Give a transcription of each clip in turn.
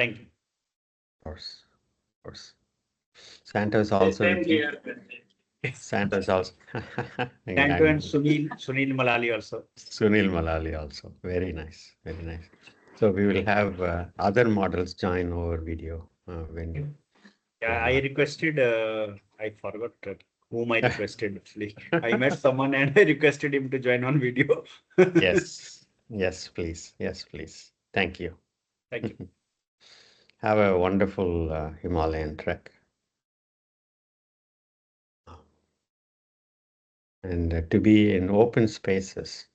Thank you. Of course, of course. Santo's also Same with you. here. Santo's also. Santo and And Sunil Malali also. Sunil Malali also. Very nice, very nice. So we will have other models join our video when. Yeah, I requested, I forgot whom I requested actually. I met someone and I requested him to join on video. Yes, yes, please. Yes, please. Thank you. Thank you. Have a wonderful Himalayan trek. And to be in open spaces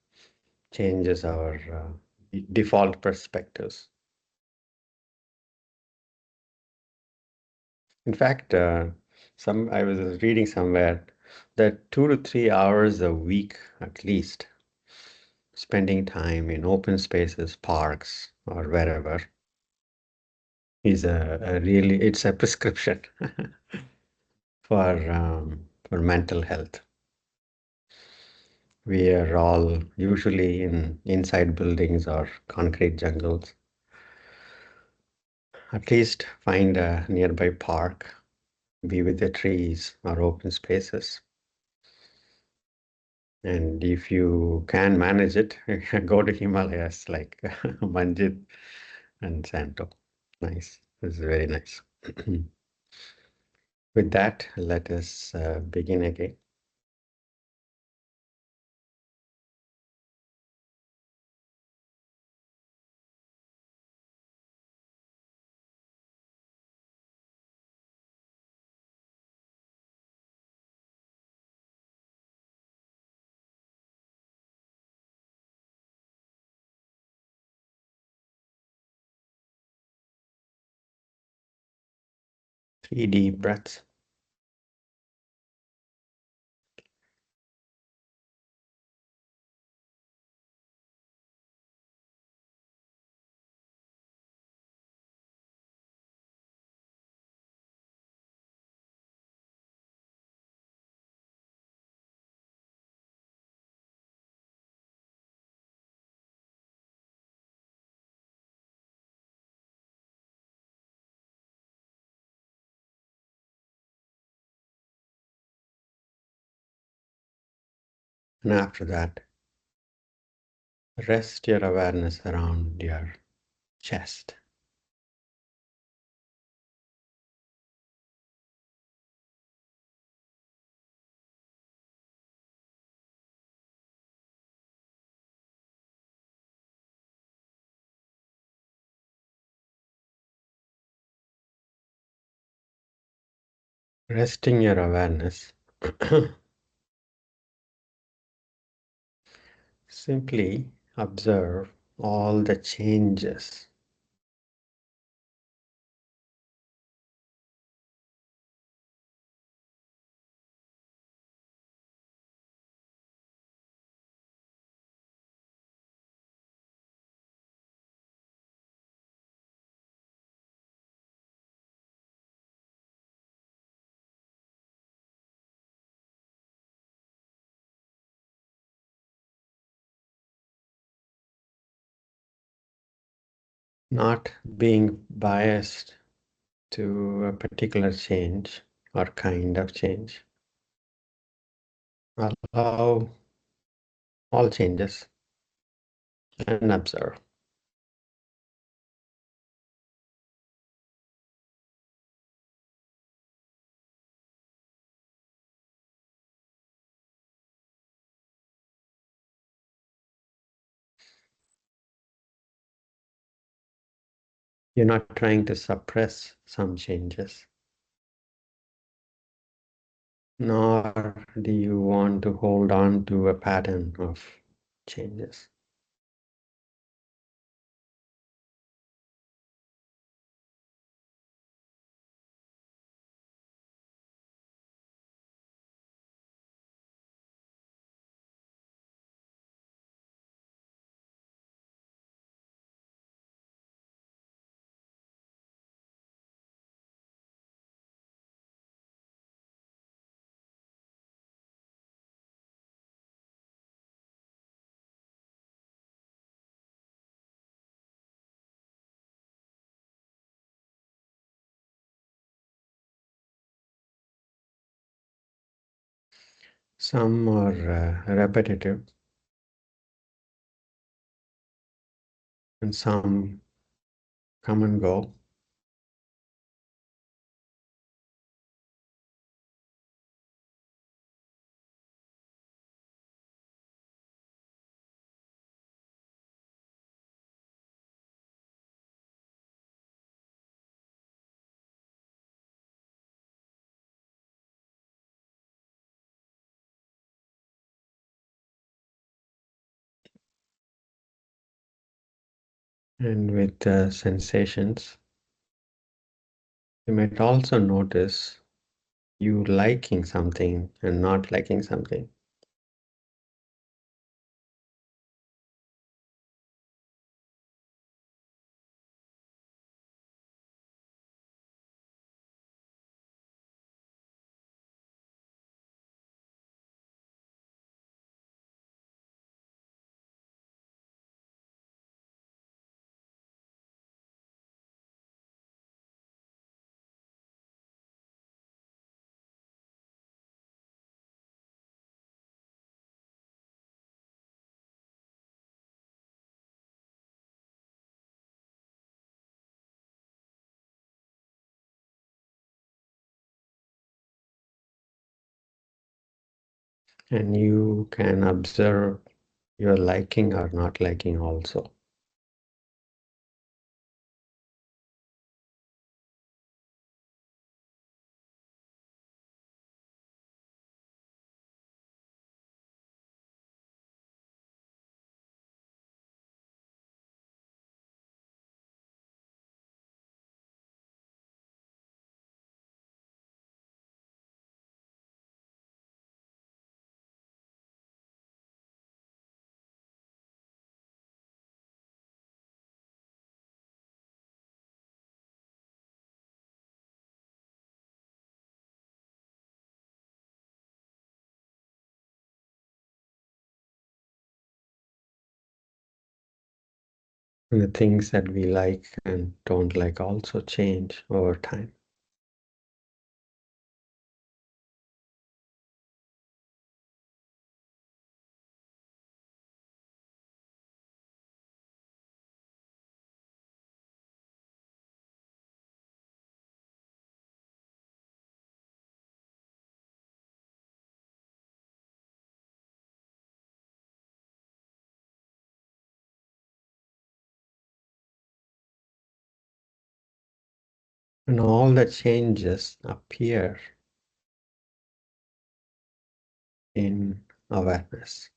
changes our default perspectives. In fact, I was reading somewhere that 2 to 3 hours a week at least, spending time in open spaces, parks, or wherever, is it's a prescription for mental health. We are all usually in inside buildings or concrete jungles. At least find a nearby park, be with the trees or open spaces. And if you can manage it, go to Himalayas like Manjit and Santo. Nice. This is very nice. With that, let us begin again. Three deep breaths. And after that, rest your awareness around your chest. Resting your awareness. Simply observe all the changes. Not being biased to a particular change or kind of change. Allow all changes and observe. You're not trying to suppress some changes, nor do you want to hold on to a pattern of changes. Some are repetitive, and some come and go. And with the sensations, you might also notice you liking something and not liking something. And you can observe your liking or not liking also. And the things that we like and don't like also change over time. And all the changes appear in awareness.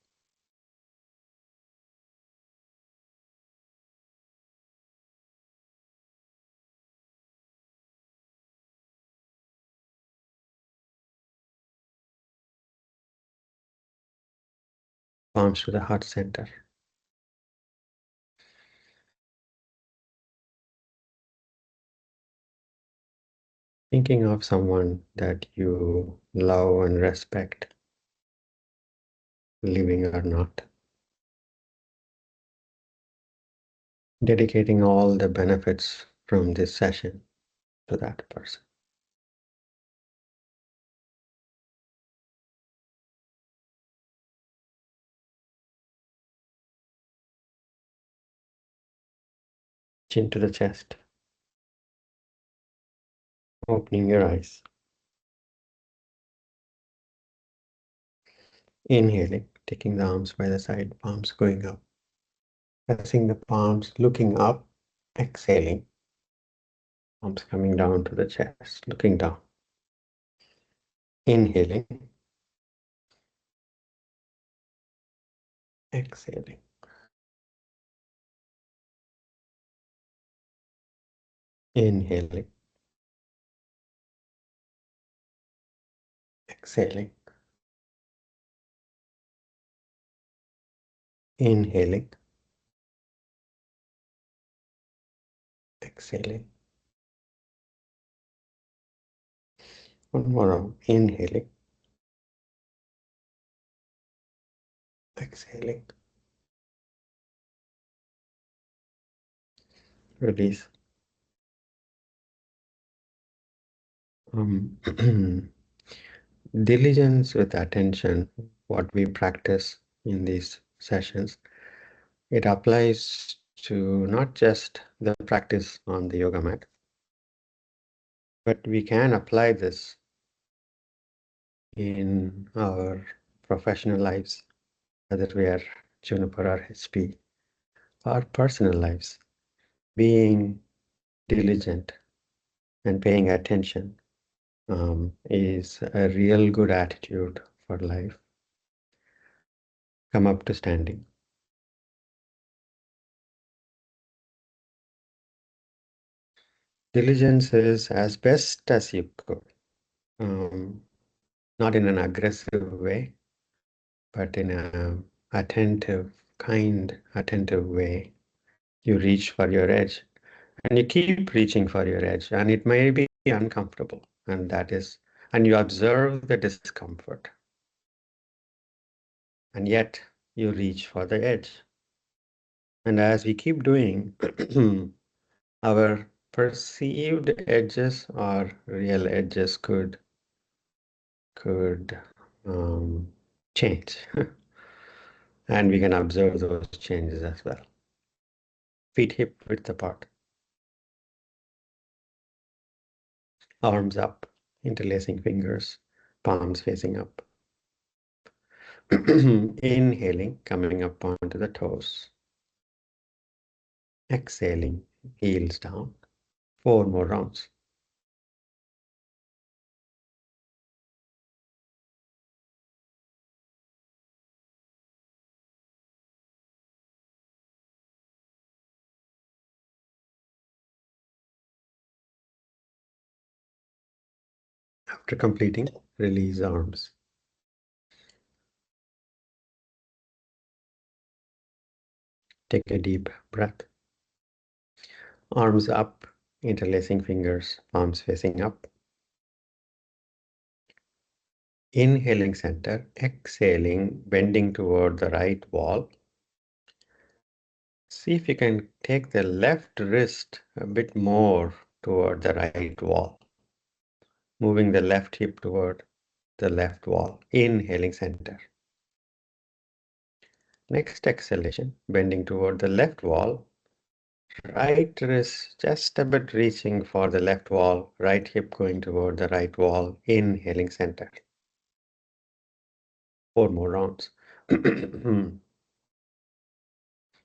Palms to the heart center. Thinking of someone that you love and respect, living or not. Dedicating all the benefits from this session to that person. Chin to the chest. Opening your eyes. Inhaling, taking the arms by the side, palms going up. Pressing the palms, looking up, exhaling. Palms coming down to the chest, looking down. Inhaling, exhaling. Inhaling, exhaling. Inhaling, exhaling. One more round. Inhaling, exhaling. Release. diligence with attention, what we practice in these sessions, it applies to not just the practice on the yoga mat, but we can apply this in our professional lives, whether we are Juniper or HP, our personal lives. Being diligent and paying attention is a real good attitude for life. Come up to standing. Diligence is as best as you could, not in an aggressive way, but in a attentive, kind, attentive way. You reach for your edge and you keep reaching for your edge, and it may be uncomfortable, and you observe the discomfort, and yet you reach for the edge. And as we keep doing, our perceived edges or real edges could change. And we can observe those changes as well. Feet hip width apart. Arms up, interlacing fingers, palms facing up. Inhaling, coming up onto the toes. Exhaling, heels down. 4 more rounds. After completing, release arms. Take a deep breath. Arms up, interlacing fingers, palms facing up. Inhaling center, exhaling, bending toward the right wall. See if you can take the left wrist a bit more toward the right wall. Moving the left hip toward the left wall. Inhaling center. Next exhalation, bending toward the left wall. Right wrist just a bit reaching for the left wall. Right hip going toward the right wall. Inhaling center. 4 more rounds.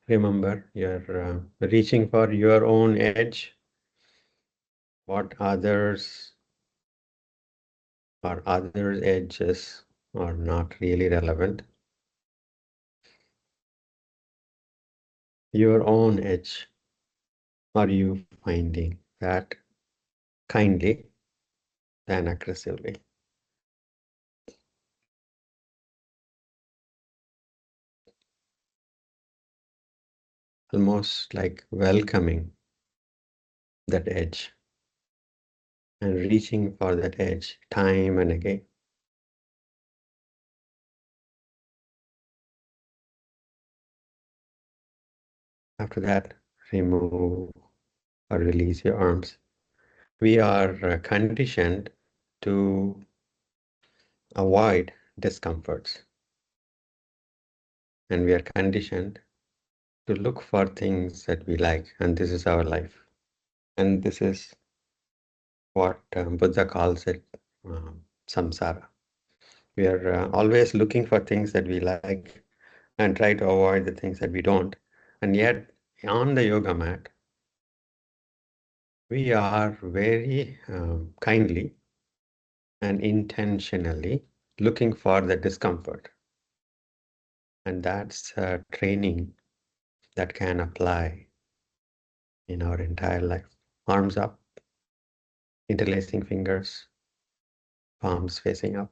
Remember, you're reaching for your own edge. What others or others' edges are not really relevant. Your own edge, are you finding that kindly than aggressively? Almost like welcoming that edge and reaching for that edge time and again. After that, remove or release your arms. We are conditioned to avoid discomforts, and we are conditioned to look for things that we like, and this is our life. And this is what Buddha calls it samsara. We are always looking for things that we like and try to avoid the things that we don't. And yet, on the yoga mat, we are very kindly and intentionally looking for the discomfort. And that's training that can apply in our entire life. Arms up, interlacing fingers, palms facing up.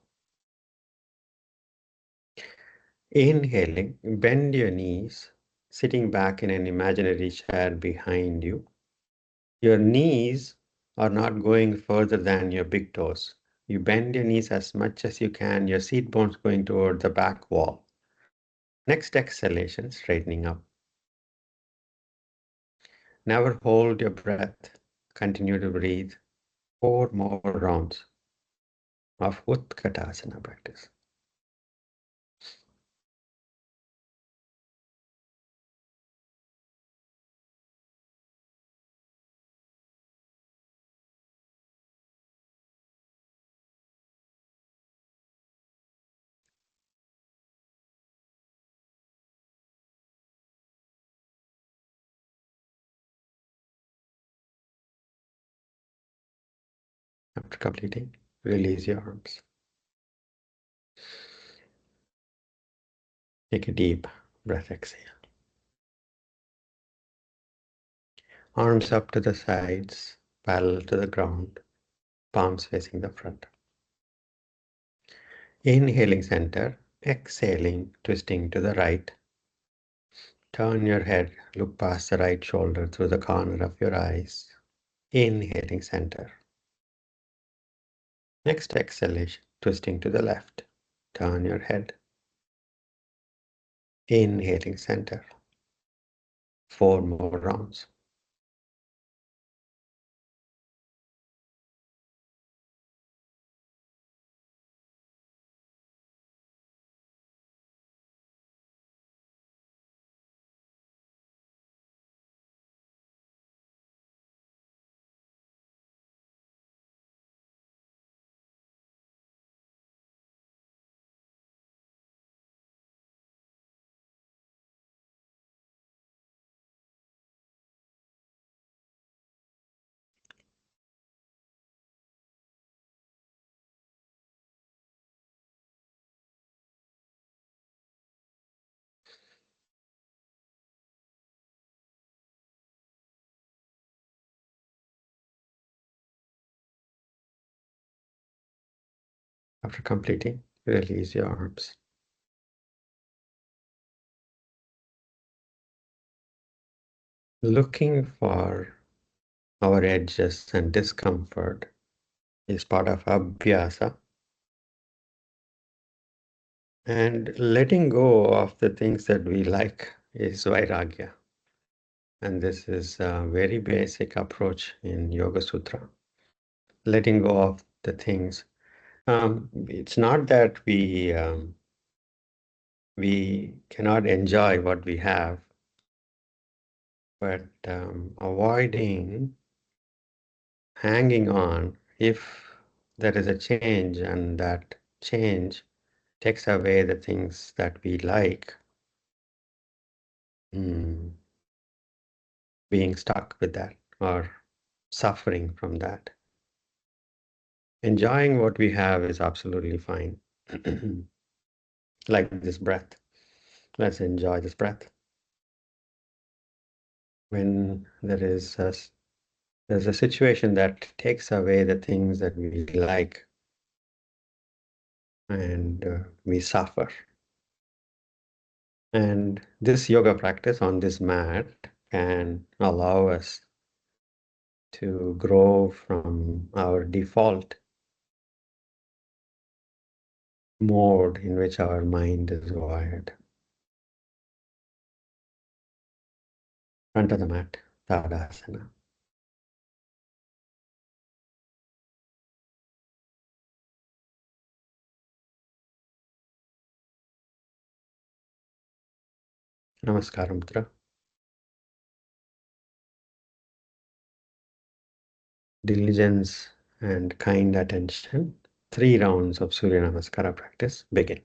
Inhaling, bend your knees, sitting back in an imaginary chair behind you. Your knees are not going further than your big toes. You bend your knees as much as you can, your seat bones going toward the back wall. Next exhalation, straightening up. Never hold your breath. Continue to breathe. 4 more rounds. of Uttansana practice. After completing, release your arms. Take a deep breath, exhale. Arms up to the sides, parallel to the ground, palms facing the front. Inhaling center, exhaling, twisting to the right. Turn your head, look past the right shoulder through the corner of your eyes. Inhaling center. Next exhalation, twisting to the left. Turn your head. Inhaling center. 4 more rounds. After completing, release your arms. Looking for our edges and discomfort is part of abhyasa. And letting go of the things that we like is vairagya. And this is a very basic approach in Yoga Sutra. Letting go of the things. It's not that we cannot enjoy what we have, but avoiding hanging on if there is a change and that change takes away the things that we like, being stuck with that or suffering from that. Enjoying what we have is absolutely fine. Like this breath. Let's enjoy this breath. When there's a situation that takes away the things that we like and we suffer. And this yoga practice on this mat can allow us to grow from our default mode in which our mind is wired. Front of the mat, Tadasana. Namaskar Mudra. Diligence and kind attention. 3 rounds of Surya Namaskara practice begin.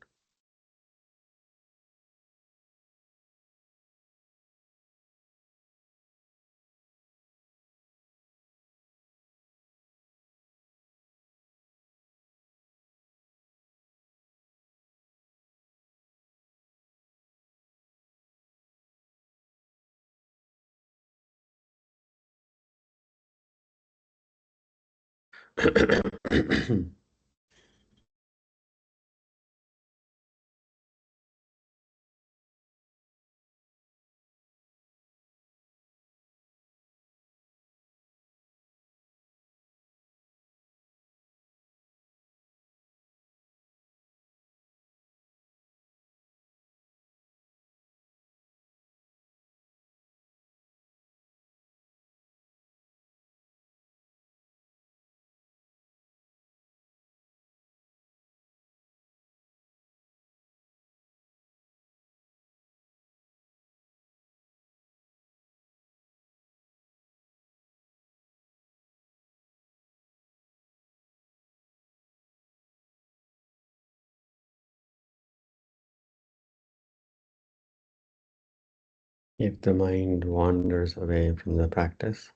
If the mind wanders away from the practice,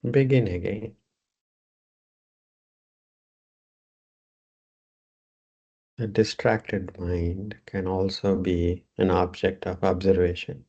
begin again. A distracted mind can also be an object of observation.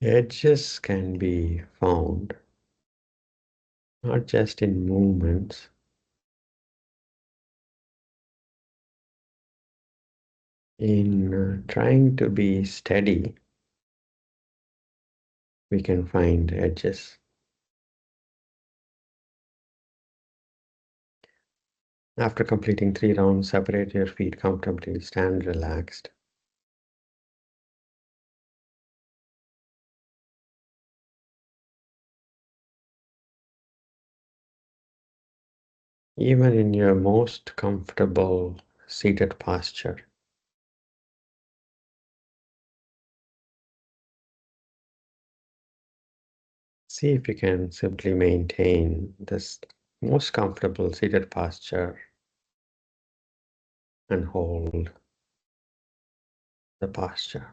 Edges can be found not just in movements, in trying to be steady, we can find edges. After completing 3 rounds, separate your feet comfortably, stand relaxed. Even in your most comfortable seated posture, see if you can simply maintain this most comfortable seated posture and hold the posture.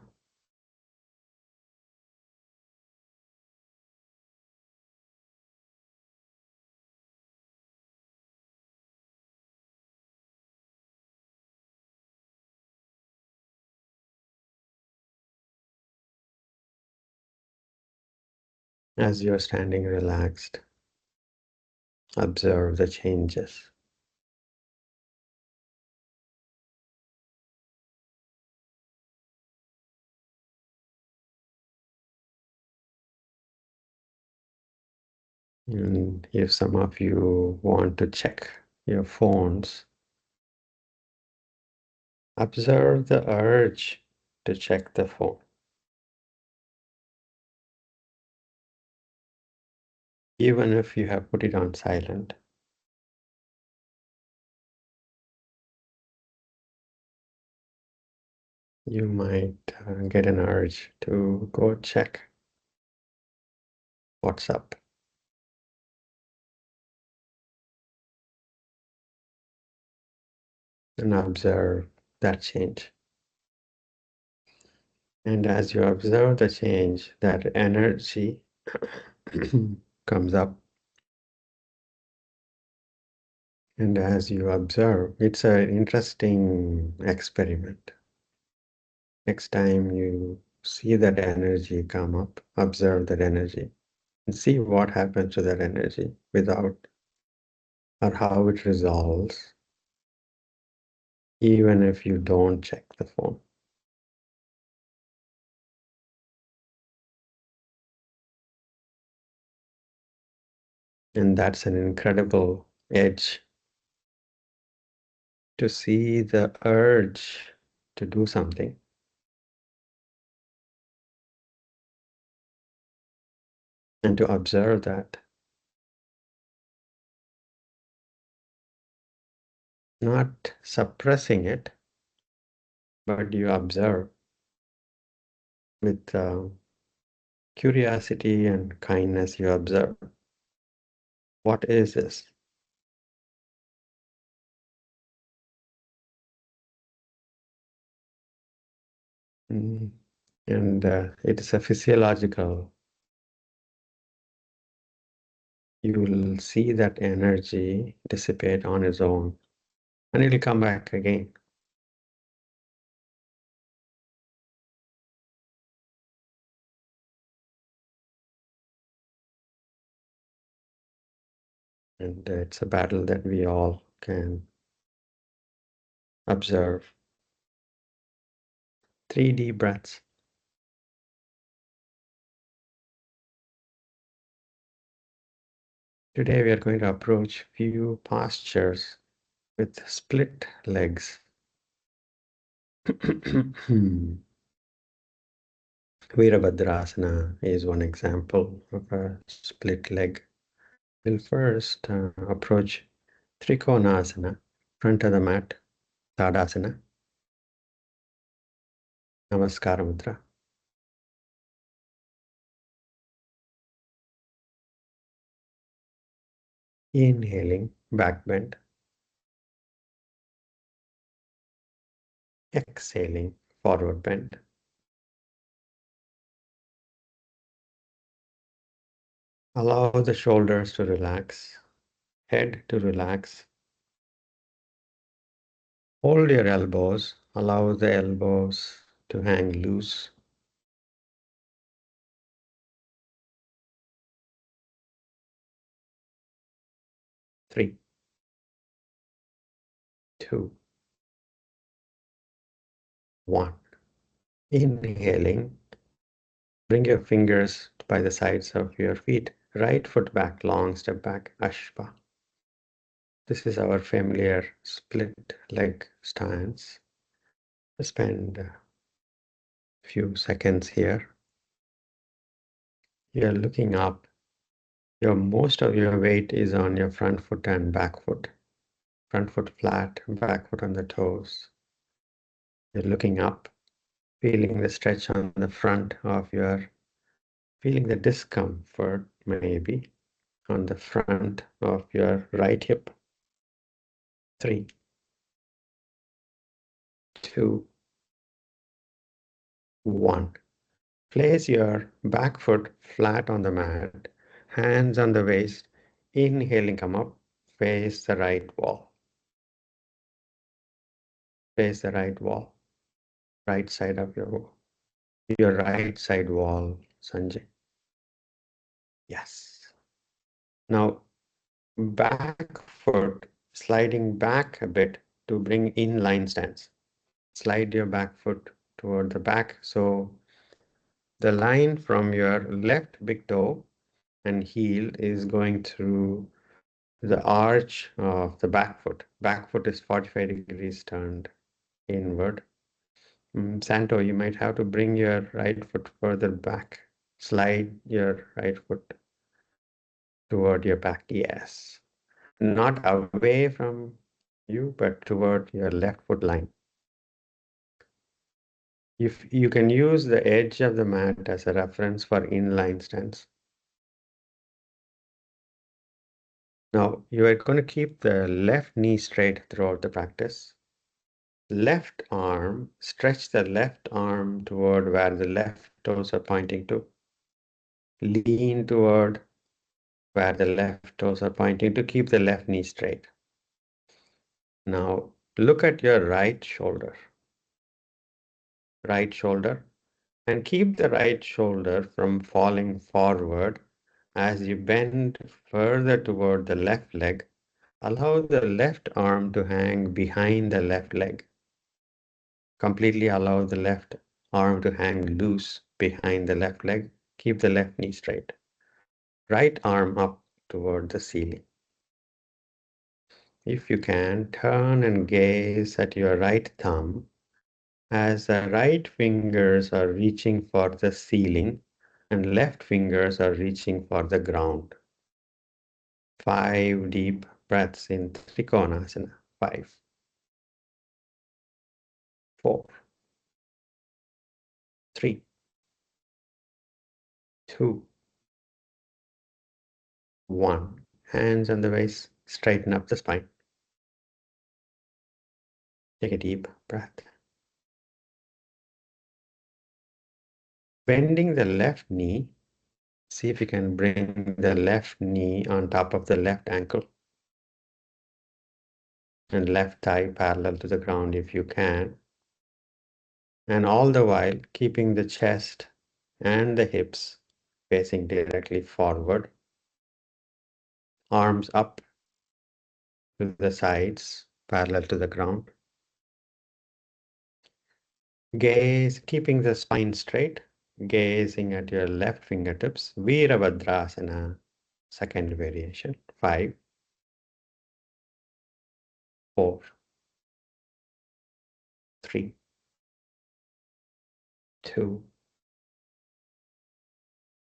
As you're standing relaxed, observe the changes. And if some of you want to check your phones, observe the urge to check the phone. Even if you have put it on silent, you might get an urge to go check what's up. And observe that change. And as you observe the change, that energy comes up. And as you observe, it's an interesting experiment. Next time you see that energy come up, observe that energy and see what happens to that energy without or how it resolves, even if you don't check the phone. And that's an incredible edge to see the urge to do something and to observe that, not suppressing it, but you observe with curiosity and kindness. You observe, what is this? Mm. And it is a physiological, you will see that energy dissipate on its own, and it will come back again. And it's a battle that we all can observe. 3 deep breaths. Today we are going to approach few postures with split legs. Veerabhadrasana is one example of a split leg. We'll first approach Trikonasana, front of the mat, Tadasana, Namaskara Mudra. Inhaling, back bend. Exhaling, forward bend. Allow the shoulders to relax, head to relax. Hold your elbows, allow the elbows to hang loose. Three, two, one. Inhaling, bring your fingers by the sides of your feet. Right foot back, long step back, Ashpa. This is our familiar split leg stance. Spend a few seconds here. You're looking up. Most of your weight is on your front foot and back foot. Front foot flat, back foot on the toes. You're looking up, feeling the stretch on the front of your, feeling the discomfort maybe on the front of your right hip. 3, 2, 1. Place your back foot flat on the mat, hands on the waist. Inhaling, come up, face the right wall. Face the right wall, right side of your right side wall, Sanjay. Yes. Now, back foot sliding back a bit to bring inline stance. Slide your back foot toward the back. So the line from your left big toe and heel is going through the arch of the back foot. Back foot is 45 degrees turned inward. Santo, you might have to bring your right foot further back. Slide your right foot toward your back. Yes. Not away from you, but toward your left foot line. If you can use the edge of the mat as a reference for inline stance. Now, you are going to keep the left knee straight throughout the practice. Left arm, stretch the left arm toward where the left toes are pointing to. Lean toward where the left toes are pointing to. Keep the left knee straight. Now, look at your right shoulder. Right shoulder. And keep the right shoulder from falling forward as you bend further toward the left leg. Allow the left arm to hang behind the left leg. Completely allow the left arm to hang loose behind the left leg. Keep the left knee straight. Right arm up toward the ceiling. If you can, turn and gaze at your right thumb as the right fingers are reaching for the ceiling and left fingers are reaching for the ground. 5 deep breaths in Trikonasana. 5, 4, 3, 2, 1. Hands on the waist, straighten up the spine. Take a deep breath. Bending the left knee, see if you can bring the left knee on top of the left ankle and left thigh parallel to the ground if you can. And all the while keeping the chest and the hips facing directly forward. Arms up to the sides, parallel to the ground. Gaze, keeping the spine straight, gazing at your left fingertips. Veerabhadrasana, second variation. 5, 4, 3, 2,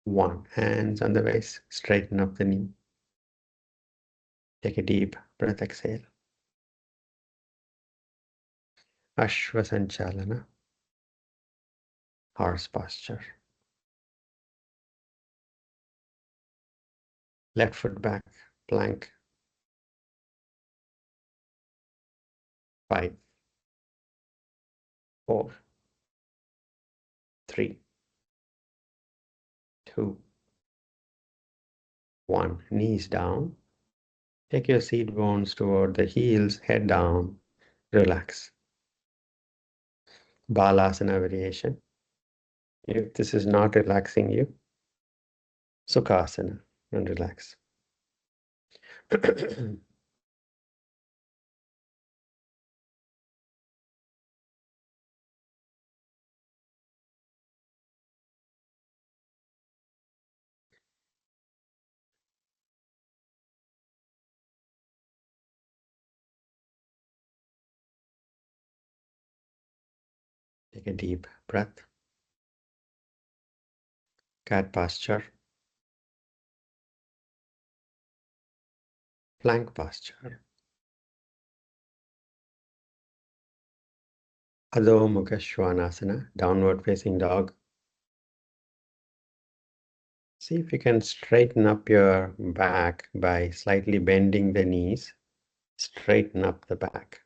1. Hands on the waist, straighten up the knee. Take a deep breath, exhale. Ashwa Sanchalana, horse posture. Left foot back, plank. 5, 4, 3, 2, 1. Knees down. Take your seat bones toward the heels, head down. Relax. Balasana variation. If this is not relaxing you, Sukhasana and relax. Take a deep breath. Cat posture. Plank posture. Adho Mukha Svanasana, downward facing dog. See if you can straighten up your back by slightly bending the knees. Straighten up the back.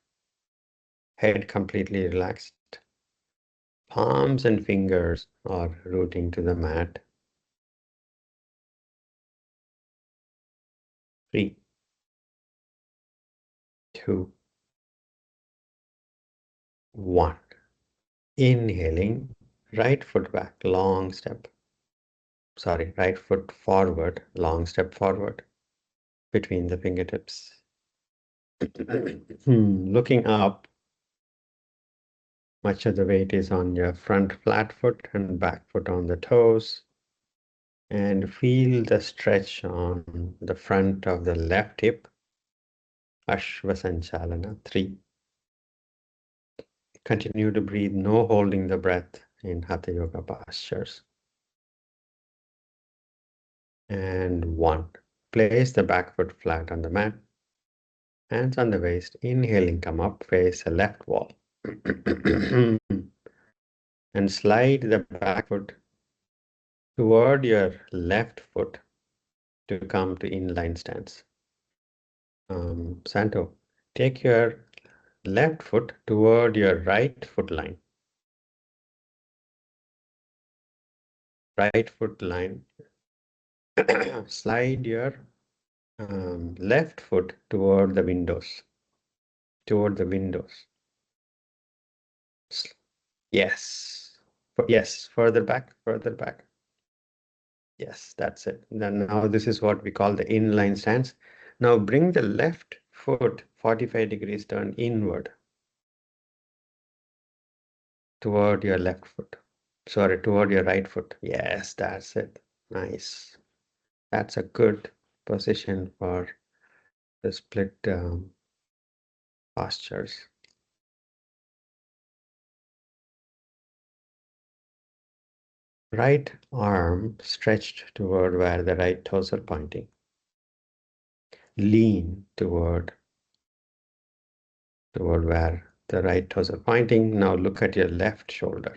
Head completely relaxed. Palms and fingers are rooting to the mat. 3, 2, 1. Inhaling, right foot back, long step. Sorry, right foot forward, long step forward between the fingertips. Looking up, much of the weight is on your front flat foot and back foot on the toes. And feel the stretch on the front of the left hip. Ashwa Sanchalana, 3. Continue to breathe, no holding the breath in Hatha Yoga postures. And 1. Place the back foot flat on the mat. Hands on the waist. Inhaling, come up, face the left wall. And slide the back foot toward your left foot to come to inline stance. Santo, take your left foot toward your right foot line. Right foot line. Slide your left foot toward the windows. Toward the windows. Yes. Yes, further back, further back. Yes, that's it. Then now this is what we call the inline stance. Now bring the left foot 45 degrees turn inward toward your left foot. Sorry, toward your right foot. Yes, that's it. Nice. That's a good position for the split postures. Right arm stretched toward where the right toes are pointing. Lean toward where the right toes are pointing. Now look at your left shoulder.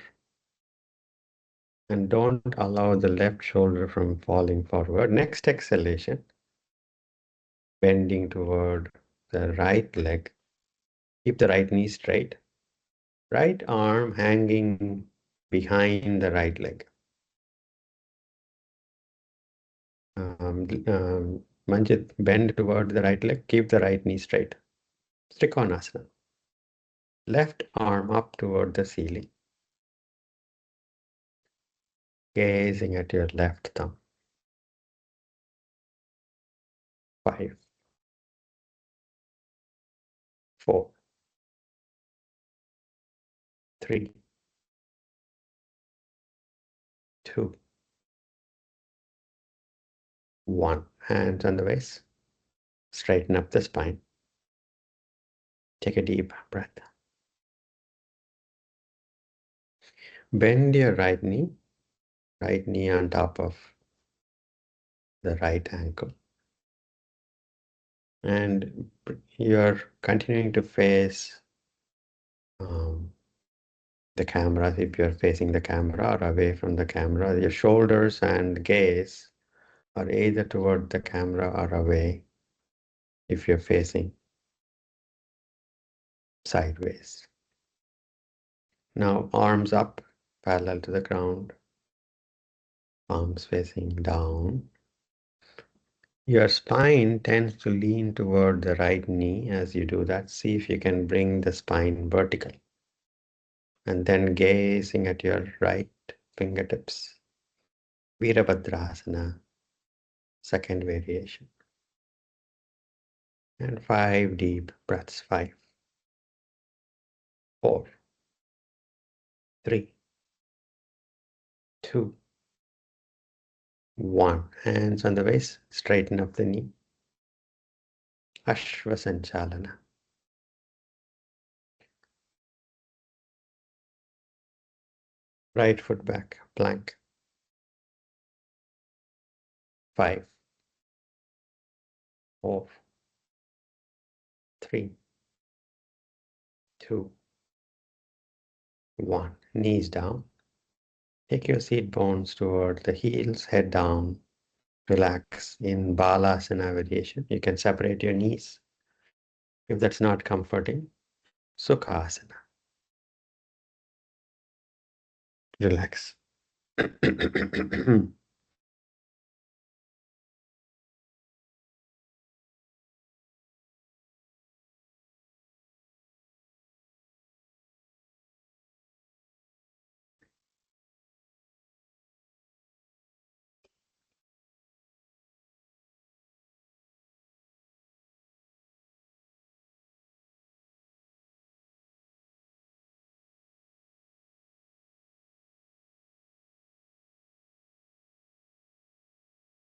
And don't allow the left shoulder from falling forward. Next exhalation, bending toward the right leg. Keep the right knee straight. Right arm hanging behind the right leg. Manjit, bend toward the right leg. Keep the right knee straight. Trikonasana. Left arm up toward the ceiling. Gazing at your left thumb. 5, 4, 3, 2, 1. Hands on the waist. Straighten up the spine. Take a deep breath. Bend your right knee on top of the right ankle. And you're continuing to face the camera. If you're facing the camera or away from the camera, your shoulders and gaze are either toward the camera or away if you're facing sideways. Now arms up, parallel to the ground, palms facing down. Your spine tends to lean toward the right knee as you do that. See if you can bring the spine vertical. And then gazing at your right fingertips. Veerabhadrasana, second variation. And 5 deep breaths. 5, 4, 3, 2, 1. Hands on the waist, straighten up the knee. Ashvasanchalana. Right foot back, plank. 5, 4, 3, 2, 1. Knees down. Take your seat bones toward the heels, head down. Relax in Balasana variation. You can separate your knees if that's not comforting. Sukhasana. Relax.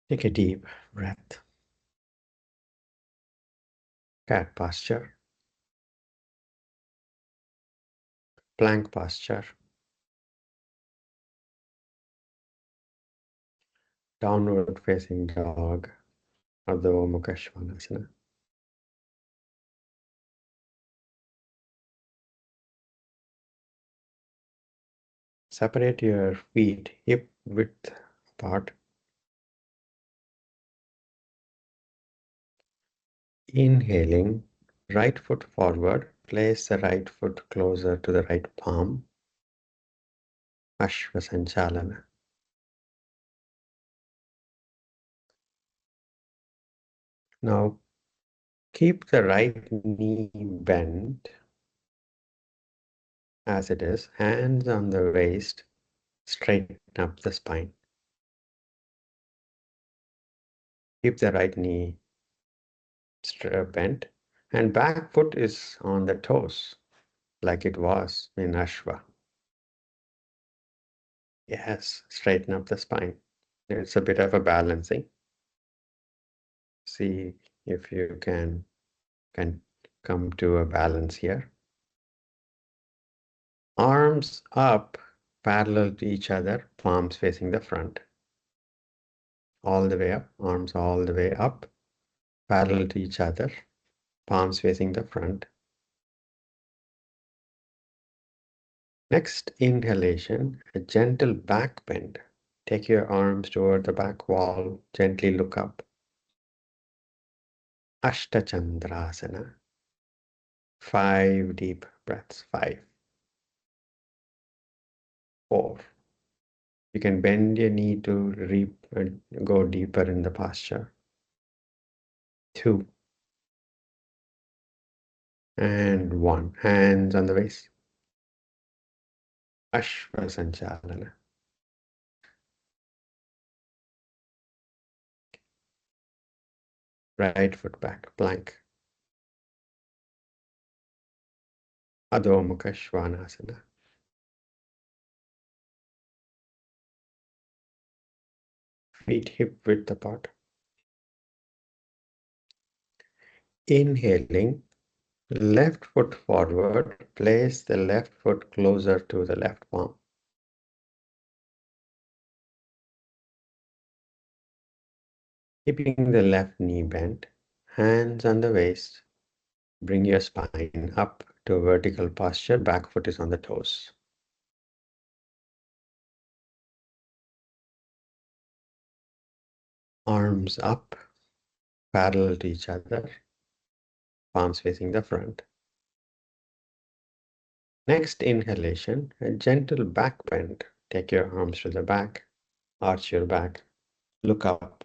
Take a deep breath. Cat posture. Plank posture. Downward facing dog. Ardha Mukha Svanasana. Separate your feet hip width apart. Inhaling, right foot forward. Place the right foot closer to the right palm. Ashvasanchalana. Now, keep the right knee bent as it is. Hands on the waist. Straighten up the spine. Keep the right knee bent. And back foot is on the toes, like it was in Ashwa. Yes, straighten up the spine. It's a bit of a balancing. See if you can come to a balance here. Arms up, parallel to each other, palms facing the front. All the way up, arms all the way up, parallel to each other, palms facing the front. Next inhalation, a gentle back bend. Take your arms toward the back wall, gently look up. Ashtachandrasana. 5 deep breaths. 5, 4. You can bend your knee to go deeper in the posture. 2 and 1. Hands on the waist. Ashva Sanchalana. Right foot back, plank. Adho Mukha Svanasana. Feet hip width apart. Inhaling, left foot forward, place the left foot closer to the left palm. Keeping the left knee bent, hands on the waist, bring your spine up to a vertical posture, back foot is on the toes. Arms up, parallel to each other, palms facing the front. Next inhalation, a gentle back bend. Take your arms to the back, arch your back, look up.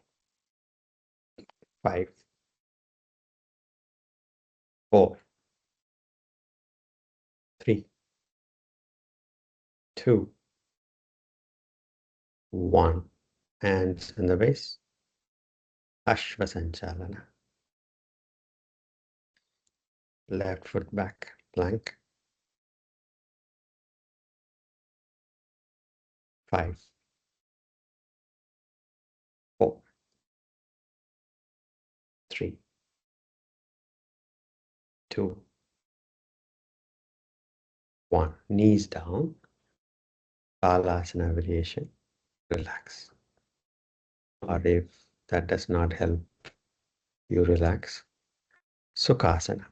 5, 4, 3, 2, 1. Hands on the waist. Ashva Sanchalana. Left foot back, plank. 5, 4, 3, 2, 1. Knees down. Balasana variation. Relax. Or if that does not help you relax, Sukhasana.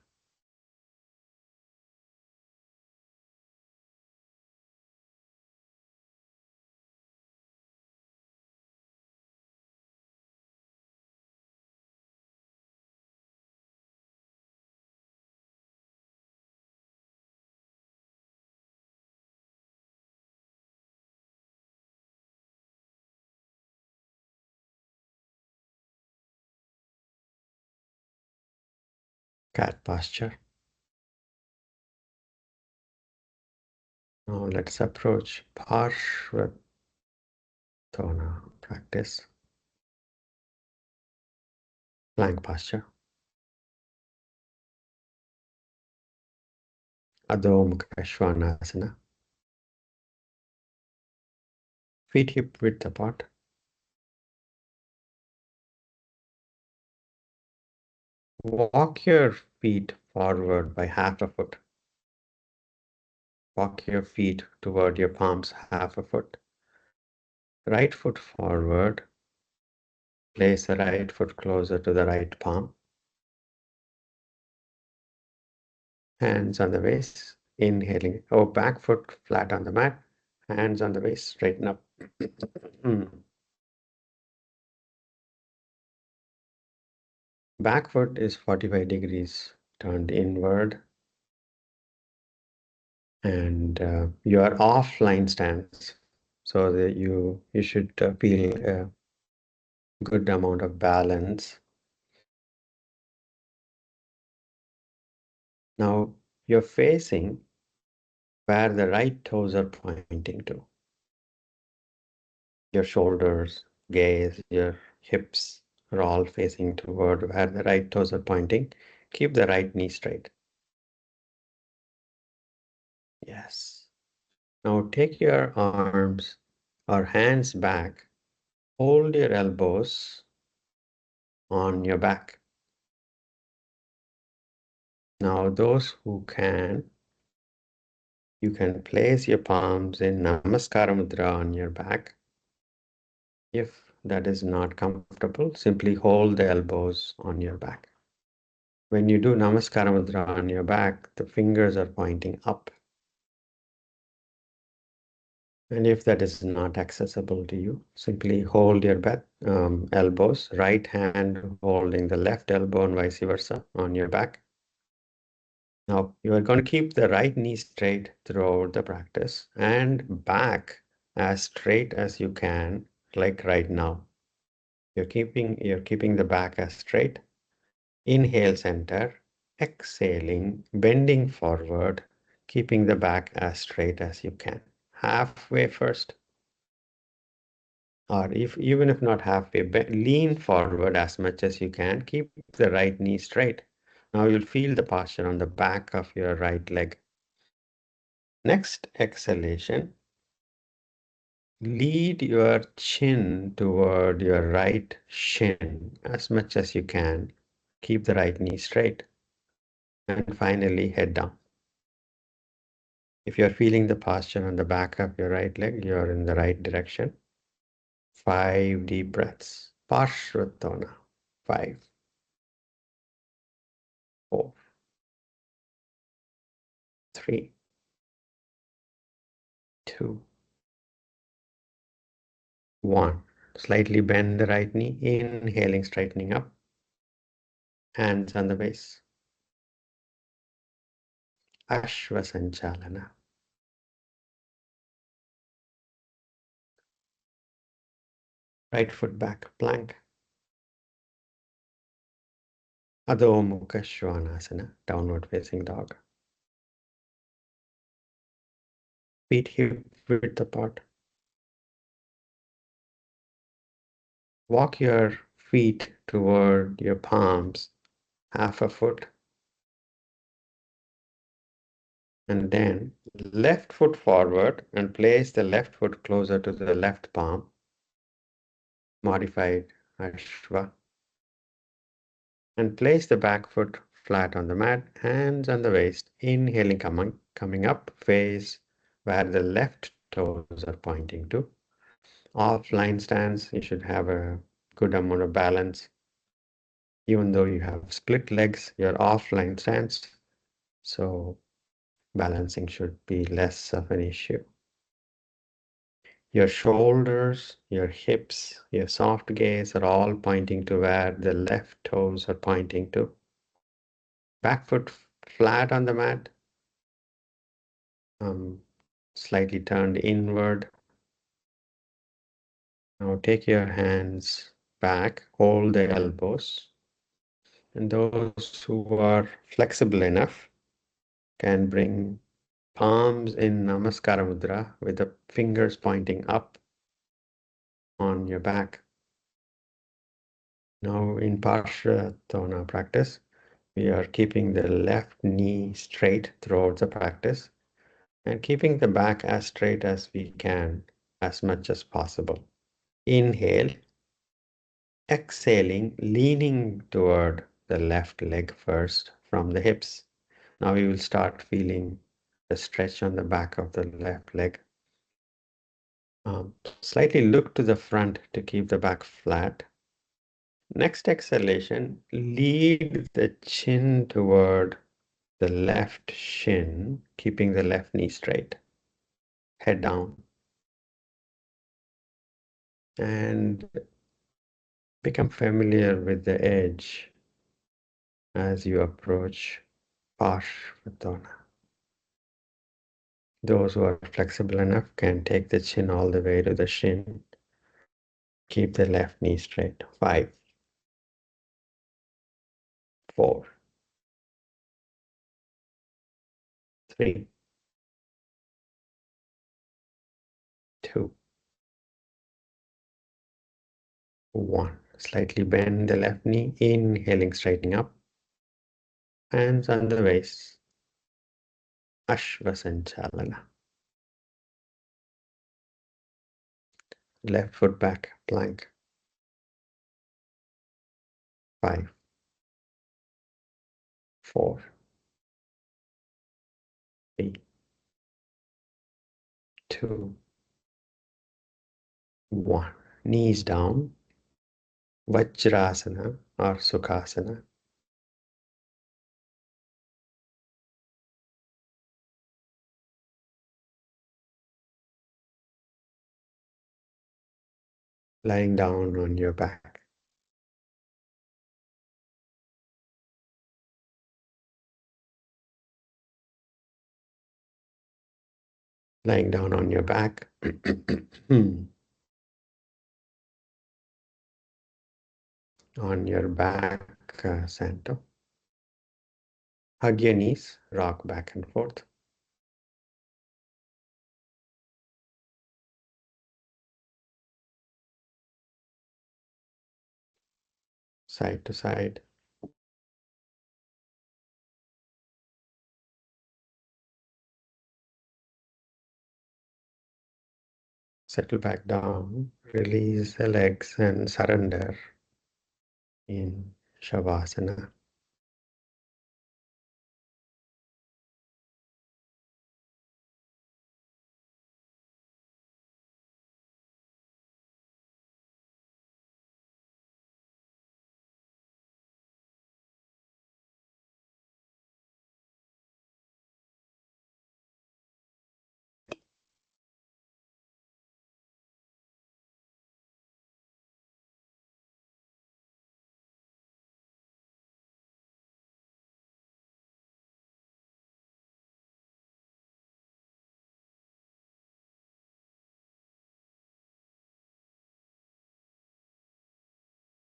Cat posture. Now let's approach Parsva practice. Plank posture. Adho Mukha Svanasana. Feet hip width apart. Walk your feet forward by half a foot. Walk your feet toward your palms half a foot. Right foot forward. Place the right foot closer to the right palm. Hands on the waist. Inhaling. Oh, back foot flat on the mat. Hands on the waist. Straighten up. Back foot is 45 degrees turned inward. And you are offline stance. So that you should feel a good amount of balance. Now you're facing where the right toes are pointing to. Your shoulders, gaze, your hips are all facing toward where the right toes are pointing. Keep the right knee straight. Yes. Now take your arms or hands back. Hold your elbows on your back. Now those who can, you can place your palms in Namaskara Mudra on your back. If that is not comfortable, simply hold the elbows on your back. When you do Namaskara Mudra on your back, the fingers are pointing up. And if that is not accessible to you, simply hold your elbows, right hand holding the left elbow and vice versa on your back. Now you are going to keep the right knee straight throughout the practice and back as straight as you can, like right now. You're keeping the back as straight. Inhale, center. Exhaling, bending forward, keeping the back as straight as you can. Halfway first. Or even if not halfway, lean forward as much as you can. Keep the right knee straight. Now you'll feel the posture on the back of your right leg. Next exhalation, lead your chin toward your right shin as much as you can. Keep the right knee straight. And finally, head down. If you're feeling the posture on the back of your right leg, you're in the right direction. 5 deep breaths. Parsva. 5, 4, 3, 2, 1. Slightly bend the right knee, inhaling, straightening up. Hands on the base. Ashwa Sanchalana. Right foot back, plank. Adho Mukha Svanasana, downward facing dog. Feet hip width apart. Walk your feet toward your palms, half a foot. And then left foot forward and place the left foot closer to the left palm. Modified Ashwa. And place the back foot flat on the mat, hands on the waist. Inhaling, coming up, face where the left toes are pointing to. Offline stance, you should have a good amount of balance. Even though you have split legs, you're offline stance, so balancing should be less of an issue. Your shoulders, your hips, your soft gaze are all pointing to where the left toes are pointing to. Back foot flat on the mat, slightly turned inward. Now take your hands back, hold the elbows. And those who are flexible enough can bring palms in Namaskara Mudra with the fingers pointing up on your back. Now in Parsva practice, we are keeping the left knee straight throughout the practice and keeping the back as straight as we can, as much as possible. Inhale, exhaling, leaning toward the left leg first from the hips. Now you will start feeling the stretch on the back of the left leg. Slightly look to the front to keep the back flat. Next exhalation, lead the chin toward the left shin, keeping the left knee straight. Head down. And become familiar with the edge as you approach Parsva. Those who are flexible enough can take the chin all the way to the shin. Keep the left knee straight. 5, 4, 3, 2, 1. Slightly bend the left knee, inhaling, straightening up. Hands on the waist. Ashva Sanchalana. Left foot back, plank. 5, 4, 3, 2, 1. Knees down. Vajrasana or Sukhasana. Lying down on your back. Lying down on your back. On your back, Santo. Hug your knees, rock back and forth. Side to side. Settle back down. Release the legs and surrender in Shavasana.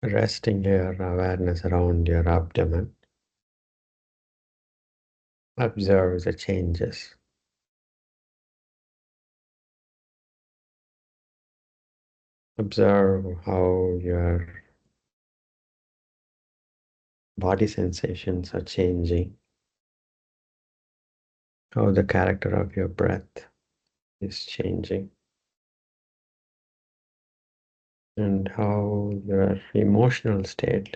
Resting your awareness around your abdomen. Observe the changes. Observe how your body sensations are changing, how the character of your breath is changing, and how your emotional state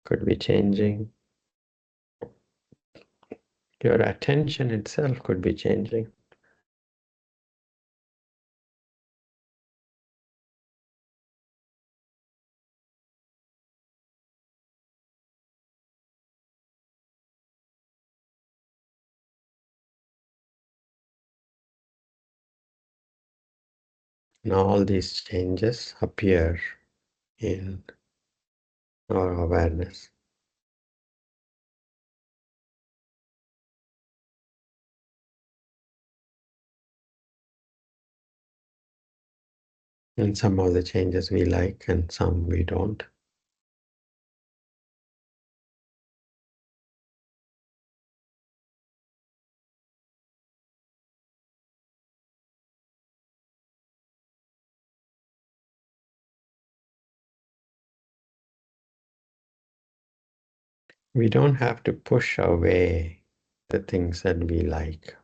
could be changing. Your attention itself could be changing. And all these changes appear in our awareness. And some of the changes we like and some we don't. We don't have to push away the things that we like.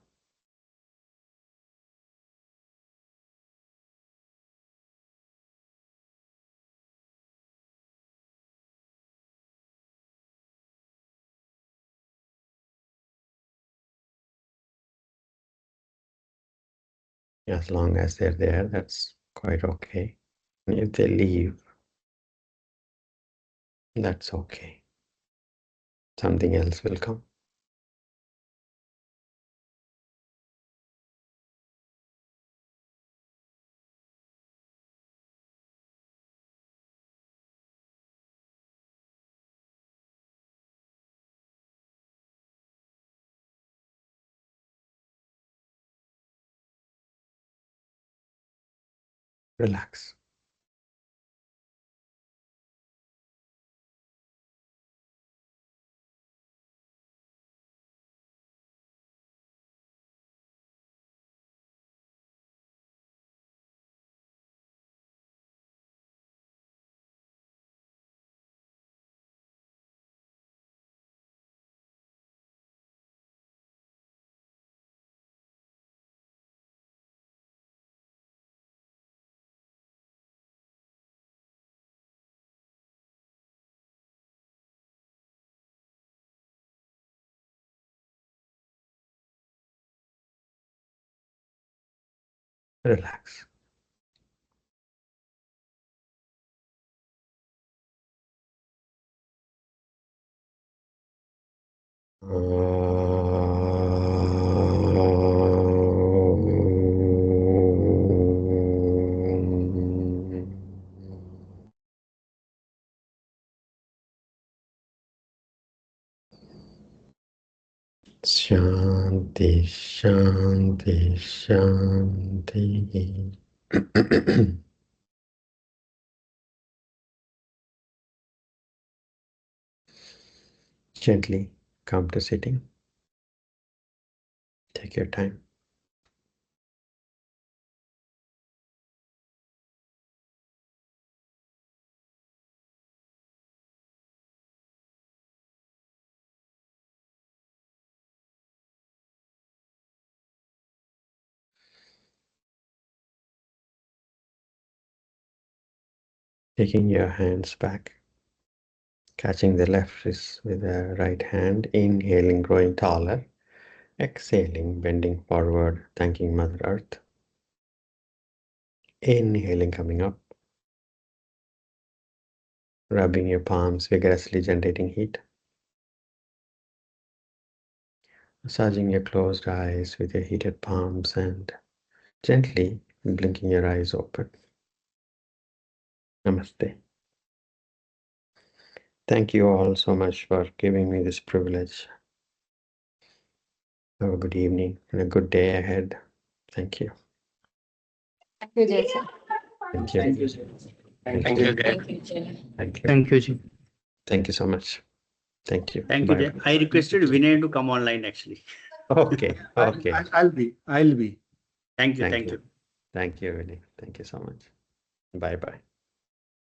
As long as they're there, that's quite okay. And if they leave, that's okay. Something else will come. Relax. Relax. Shanti, Shanti, Shanti. Gently come to sitting. Take your time. Taking your hands back. Catching the left wrist with the right hand. Inhaling, growing taller. Exhaling, bending forward, thanking Mother Earth. Inhaling, coming up. Rubbing your palms, vigorously generating heat. Massaging your closed eyes with your heated palms and gently blinking your eyes open. Namaste. Thank you all so much for giving me this privilege. Have a good evening and a good day ahead. Thank you. Thank you, Jason. Thank you. Thank you. Thank Thank you. you. Thank you, Jay. Thank you. Thank you, Ji. Thank you so much. Thank you. Thank you, Bye. Jay. I requested Vinay to come online actually. Okay. Okay. I'll be. Thank you. Thank Thank you. you. Thank you, Vinny. Thank you so much. Bye bye.